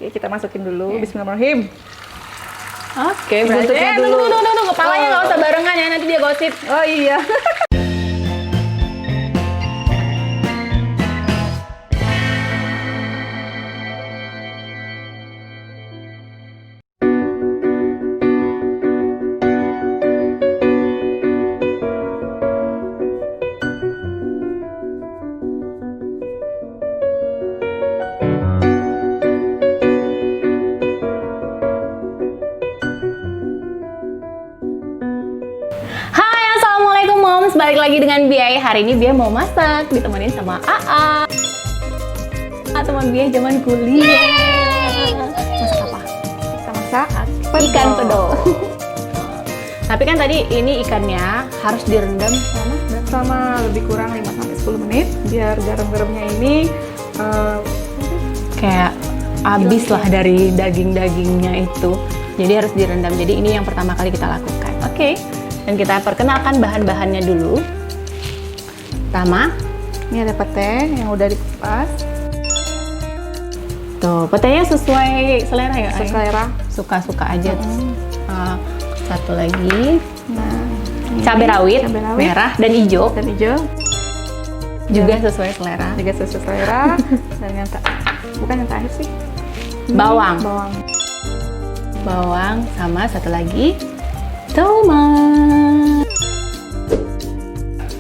Oke, kita masukin dulu. Bismillahirrahmanirrahim. Oke, berarti tunggu, kepalanya nggak usah barengan ya, nanti dia gosip. Oh iya. Hai, assalamualaikum moms, balik lagi dengan Bia. Hari ini Bia mau masak, ditemenin sama AA. Teman Bia zaman kuliah. Masak apa? Kita masak Ikan pedo. Tapi kan tadi ini ikannya harus direndam sama lebih kurang 5-10 menit biar garam-garamnya ini kayak habis lah dari daging-dagingnya itu. Jadi harus direndam. Jadi ini yang pertama kali kita lakukan. Oke. Dan kita perkenalkan bahan-bahannya dulu. Pertama, ini ada pete yang udah dikupas. tuh petenya sesuai selera ya? Ay? Selera. Suka-suka aja. Satu lagi, Nah, cabai rawit, merah dan hijau. dan hijau Juga sesuai selera. juga sesuai selera. Dan yang bukan yang terakhir sih. Bawang. Bawang. Sama satu lagi, tomat.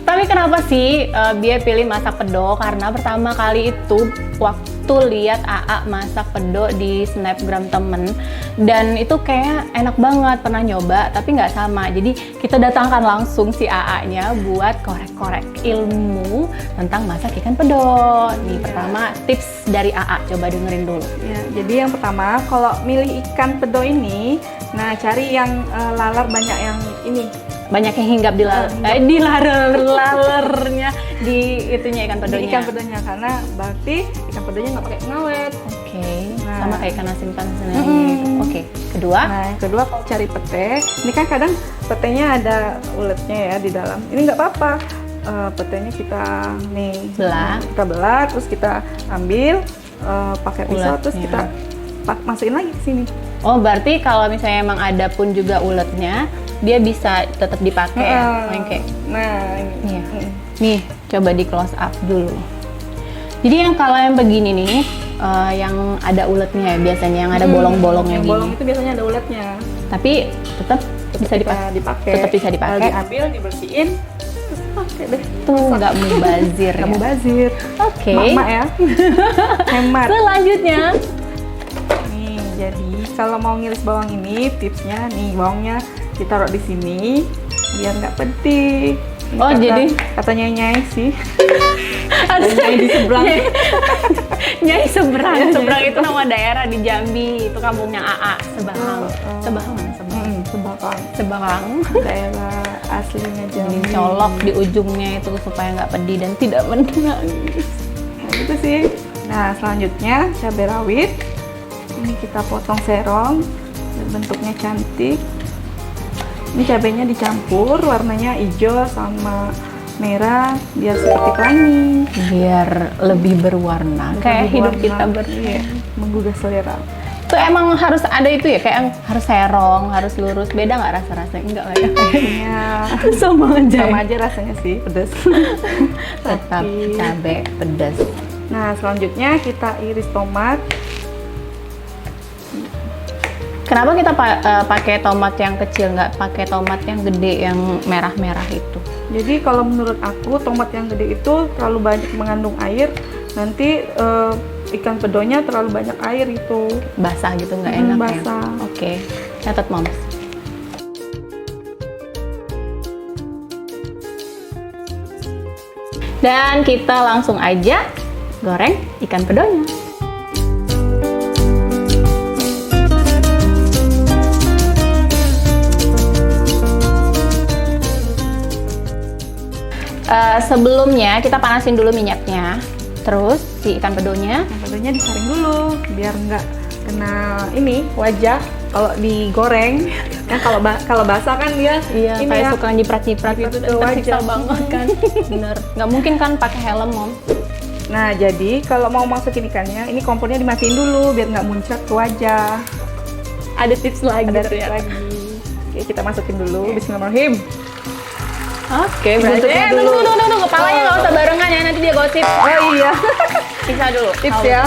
Tapi kenapa sih Bia pilih masak pedo? Karena pertama kali itu waktu lihat AA masak pedo di snapgram temen, dan itu kayak enak banget, pernah nyoba tapi nggak sama. Jadi kita datangkan langsung si AA-nya buat korek-korek ilmu tentang masak ikan pedo. Nih pertama tips dari AA, coba dengerin dulu. Ya, jadi yang pertama kalau milih ikan pedo ini, nah cari yang lalar banyak yang ini. Banyak yang hinggap di lalernya di itunya ikan pedonya. Di ikan pedonya karena berarti ikan pedonya nggak pakai pengawet. Oke, Nah. sama kayak ikan asin panas. Oke, kedua. Nah, yang kedua kalau cari pete, ini kan kadang petenya ada uletnya ya di dalam. Ini nggak apa-apa. Petenya kita kita belah, terus kita ambil pakai pisau, terus kita masukin lagi ke sini. Oh, berarti kalau misalnya emang ada pun juga uletnya, dia bisa tetap dipakai kayak. Nah, ini. Iya. Nih, coba di close up dulu. Jadi yang kalau yang begini nih, yang ada uletnya ya biasanya, yang ada bolong-bolongnya Yang gini. bolong itu biasanya ada uletnya. Tapi tetap bisa dipakai. Tetap bisa dipakai. Diambil, dibersihin, terus pakai deh. Tuh nggak mubazir. Nggak ya? mubazir. Oke. Mak ya. Hemat. Selanjutnya, Nih, jadi kalau mau ngiris bawang ini, tipsnya nih bawangnya ditaruh di sini biar nggak pedih. Ini jadi katanya Nyai sih. ada Nyai di seberang. Nyai seberang. Iya, Seberang Nyai itu nama daerah di Jambi. Itu kampungnya AA, Sebahang. Sebahang mana? Sebahang. Daerah aslinya Jadi Jambi. colok di ujungnya itu supaya nggak pedih dan tidak menangis. Nah, gitu sih. Nah, selanjutnya cabai rawit. Ini kita potong serong biar bentuknya cantik. Ini cabainya dicampur, warnanya hijau sama merah biar seperti pelangi. Biar lebih berwarna. Kayak hidup kita iya, menggugah selera. Tuh emang harus ada itu ya, kayak harus serong, harus lurus. Beda nggak rasa-rasanya? Enggak lah ya. Iya. Sama aja. Sama aja rasanya sih, pedas. Tetap cabai pedas. Nah, selanjutnya kita iris tomat. Kenapa kita pakai tomat yang kecil, nggak pakai tomat yang gede, yang merah-merah itu? Jadi kalau menurut aku tomat yang gede itu terlalu banyak mengandung air. Nanti ikan pedonya terlalu banyak air itu. Basah gitu, nggak enak basah. ya? Oke, catat moms. Dan kita langsung aja goreng ikan pedonya. Sebelumnya kita panasin dulu minyaknya, terus si ikan pedonya. Ikan pedonya disaring dulu biar nggak kena ini wajah kalau digoreng. Kan kalau basah kan dia ini kayak ya, suka nyiprat-nyiprat gitu, ke wajah tersiksa banget kan. Bener, nggak mungkin kan pakai helm mom. Nah, jadi kalau mau masukin ikannya, ini kompornya dimatiin dulu biar nggak muncrat ke wajah. Ada tips lagi Ada tips ternyata. lagi. Oke, kita masukin dulu. Bismillahirrahmanirrahim. Oke, berarti Bentuknya dulu. tunggu, kepalanya nggak usah barengan ya, nanti dia gosip. Oh iya, Bisa dulu. tips ya.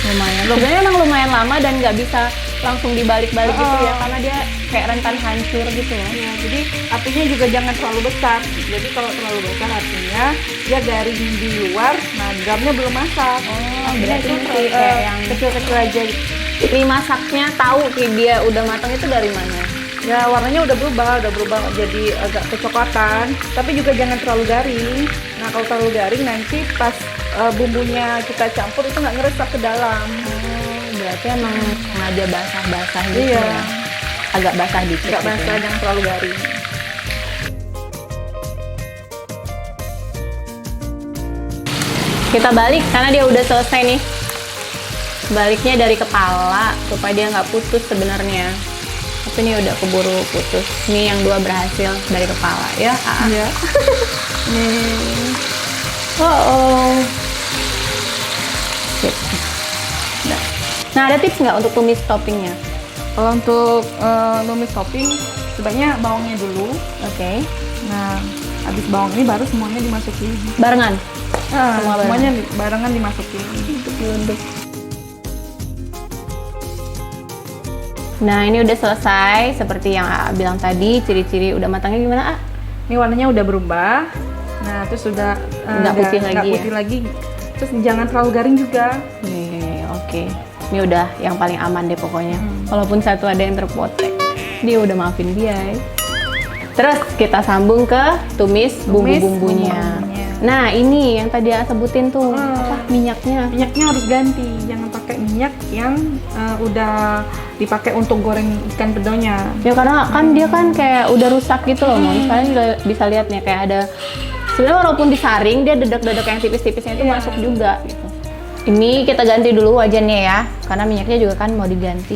Lumayan. Sebenarnya emang lumayan lama dan nggak bisa langsung dibalik-balik gitu ya, karena dia kayak rentan hancur gitu loh. Ya, jadi apinya juga jangan terlalu besar. Jadi kalau terlalu besar artinya dia garing di luar, nah gamnya belum masak. Apinya berarti itu mesti kayak yang kecil-kecil aja gitu. Ini masaknya tahu dia udah matang itu dari mana? Ya warnanya udah berubah jadi agak kecoklatan. Tapi juga jangan terlalu garing. Nah kalau terlalu garing nanti pas bumbunya kita campur itu nggak ngeresap ke dalam. Berarti emang sengaja basah-basah gitu Iya. ya? Agak basah dikit. Nggak gitu basah, ya. jangan terlalu garing. Kita balik karena dia udah selesai nih. Baliknya dari kepala supaya dia nggak putus sebenarnya. Tapi ini udah keburu putus. Ini yang dua berhasil dari kepala ya. Iya. Nih. Oh. Sip. Nah, ada tips nggak untuk tumis toppingnya? Kalau untuk numis topping, sebaiknya bawangnya dulu. Oke. Nah, habis bawang ini baru semuanya dimasukin. Barengan. Nah, Semua semuanya barengan dimasukin. Untuk. Nah, ini udah selesai. Seperti yang AA bilang tadi, ciri-ciri udah matangnya gimana, A? Ini warnanya udah berubah. Nah, terus sudah Nggak putih lagi nggak ya? putih lagi. Terus jangan terlalu garing juga. Oke. Ini udah yang paling aman deh pokoknya. Walaupun satu ada yang terpotek, dia udah maafin dia. Terus kita sambung ke tumis bumbu-bumbunya. bumbu-bumbunya. Nah, ini yang tadi A sebutin tuh, apa minyaknya? Minyaknya harus ganti. Jangan pakai minyak yang udah dipakai untuk goreng ikan pedonya. Ya karena kan dia kan kayak udah rusak gitu loh, Mom. Kalian juga bisa lihat nih kayak ada sebenarnya walaupun disaring dia dedek-dedek yang tipis-tipisnya itu masuk juga gitu. Ini kita ganti dulu wajannya ya, karena minyaknya juga kan mau diganti.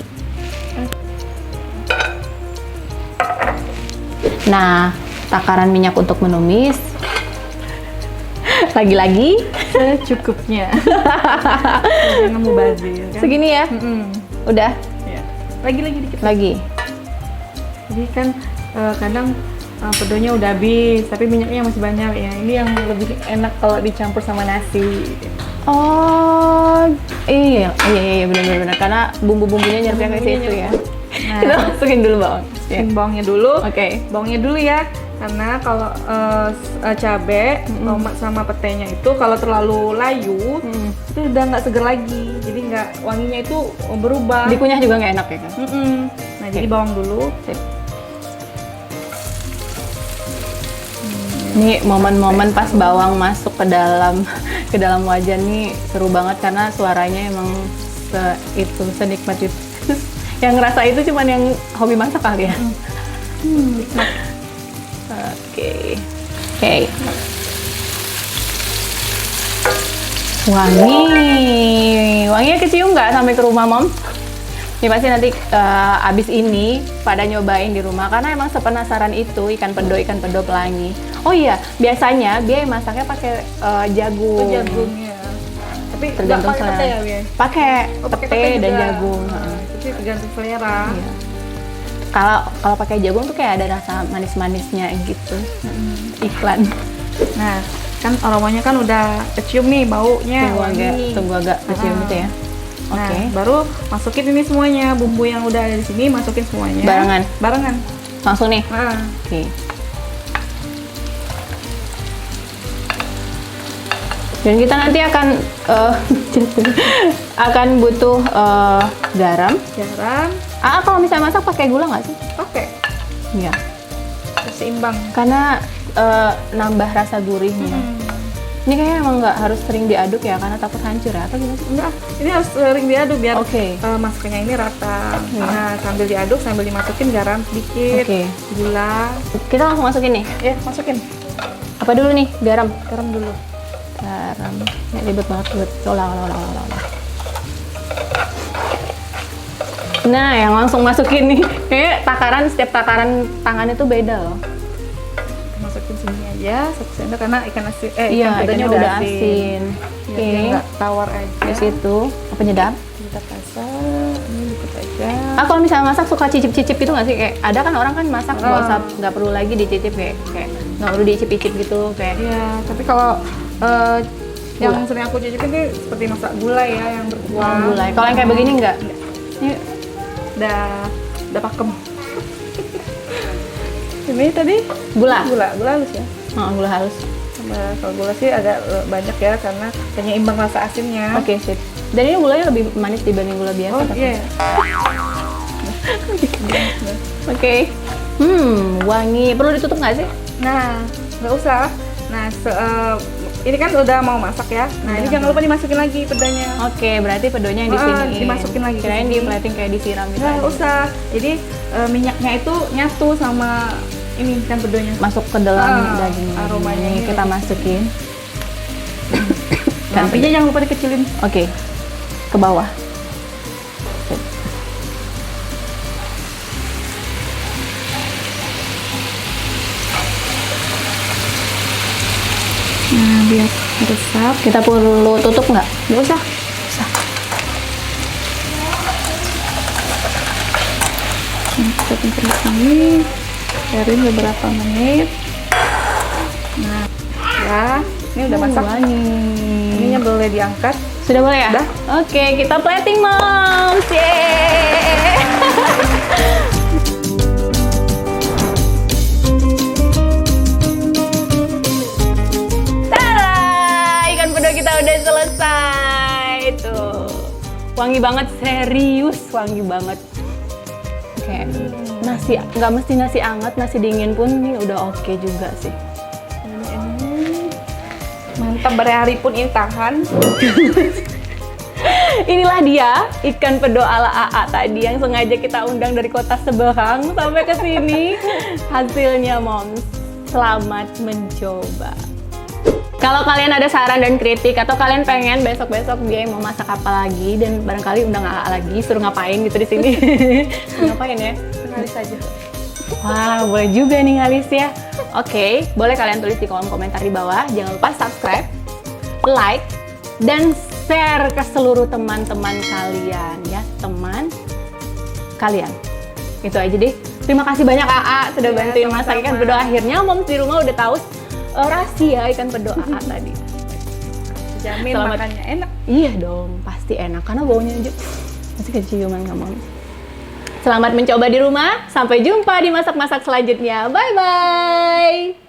Nah, takaran minyak untuk menumis. Lagi-lagi Secukupnya. Jangan mubazir kan. segini ya. Udah, Ya. Lagi-lagi dikit. lagi. Jadi kan kadang pedonya udah habis, tapi minyaknya masih banyak ya. Ini yang lebih enak kalau dicampur sama nasi. Oh, iya benar-benar karena bumbu-bumbunya nyerpnya ke situ ya. Nah, Kita masukin dulu bawang. Ya. masukin bawangnya dulu. Oke. Bawangnya dulu ya. Karena kalau cabai, tomat sama petenya itu kalau terlalu layu, itu udah nggak seger lagi. Jadi nggak wanginya itu berubah. Dikunyah juga nggak enak ya kan? Nah, jadi bawang dulu. Sip. Ini momen-momen pas bawang masuk ke dalam wajan nih seru banget karena suaranya emang senikmat itu. Yang ngerasa itu cuman yang hobi masak kali ya. Oke. Wanginya kecium nggak sampai ke rumah, Mom? Ini pasti nanti abis ini pada nyobain di rumah karena emang sepenasaran itu ikan pedo pelangi. Oh iya, biasanya dia masaknya pakai jagung. Jagungnya. Tapi Tergantung nggak pakai selera. pete ya, Bia? Pakai Oh, pakai pete pete dan juga. jagung. Nah, itu tergantung selera. Iya. Kalau pakai jagung tuh kayak ada rasa manis-manisnya gitu. Iklan. Nah, kan aromanya kan udah kecium nih baunya. Tunggu agak kecium gitu ya. Nah, Oke. baru masukin ini semuanya, bumbu yang udah ada di sini masukin semuanya. Barengan. Langsung nih. Nah, Oke. Dan kita nanti akan butuh garam. garam, Kalau misalnya masak pakai gula nggak sih? pakai Iya. seimbang. Karena nambah rasa gurihnya. Ini kayaknya emang nggak harus sering diaduk ya, karena takut hancur ya, atau gimana sih? Enggak, ini harus sering diaduk biar Oke. masaknya ini rata. Nah, sambil diaduk sambil dimasukin garam sedikit, Oke. gula. Kita langsung masukin nih. Ya, masukin Apa dulu nih? Garam. garam dulu. Garam. Ya, ribet banget buat ulang. Nah, yang langsung masukin nih. Kayak setiap takaran tangan itu beda loh. Masukin sini aja 1 sendok karena ikan Iya, pedanya udah asin. Biar Oke. dia nggak tawar aja. Di situ penyedap. Kita rasa, ini dikit aja. Kalau misalnya masak suka cicip-cicip gitu nggak sih? Kayak ada kan orang kan masak nggak perlu lagi dicicip kayak nggak perlu dicicip-cicip gitu kayak. Iya, tapi kalau yang sering aku cicipin tuh seperti masak gulai ya, yang berkuah. Gulai. Kalau yang kayak begini nggak? Ini Udah pakem. Ini tadi gula. gula halus ya. Gula halus. Kalau gula sih agak banyak ya karena penyeimbang rasa asinnya. Oke, sip. Dan ini gulanya lebih manis dibanding gula biasa. Oh tapi. iya. Oke. Wangi. Perlu ditutup nggak sih? Nah, nggak usah. Nah, ini kan udah mau masak ya. Nah, ini jangan lupa dimasukin lagi pedanya. Oke, berarti pedonya yang di sini. Dimasukin lagi. Kirain di plating kayak disiram gitu. Nggak usah. Jadi minyaknya itu nyatu sama ini kan pedonya. Masuk ke dalam daging. Aromanya Ini kita masukin. Nah, apinya jangan lupa dikecilin. Oke. Ke bawah. Nah, biar meresap. Kita perlu tutup nggak? Nggak usah. Nah, kita tinggal sini. Biarin beberapa menit. Nah, ya, ini udah masak. Wangi. Ininya boleh diangkat. Sudah boleh ya? Udah. Oke, kita plating, Moms. Yeay! Tada! Ikan pedo kita udah selesai. Tuh. Wangi banget, serius wangi banget. Oke. Nasi, nggak mesti nasi anget, nasi dingin pun ini udah oke juga sih. Mantap, berhari pun ini tahan. Inilah dia ikan pedo ala AA tadi yang sengaja kita undang dari kota Seberang sampai ke sini. Hasilnya, Moms. Selamat mencoba. Kalau kalian ada saran dan kritik atau kalian pengen besok-besok dia mau masak apa lagi dan barangkali undang AA lagi, suruh ngapain gitu di sini. Suruh ngapain ya? Ngalis aja. Wah, boleh juga nih ngalis ya. Oke, boleh kalian tulis di kolom komentar di bawah. Jangan lupa subscribe, like, dan share ke seluruh teman-teman kalian ya, teman kalian. Itu aja deh. Terima kasih banyak AA sudah bantuin masak ikan pedo. Akhirnya Moms di rumah udah tahu rahasia ikan pedo AA tadi. Jamin Selamat. makannya enak. Iya dong, pasti enak karena baunya aja masih keciuman nggak, Moms. Selamat mencoba di rumah. Sampai jumpa di masak-masak selanjutnya. Bye-bye.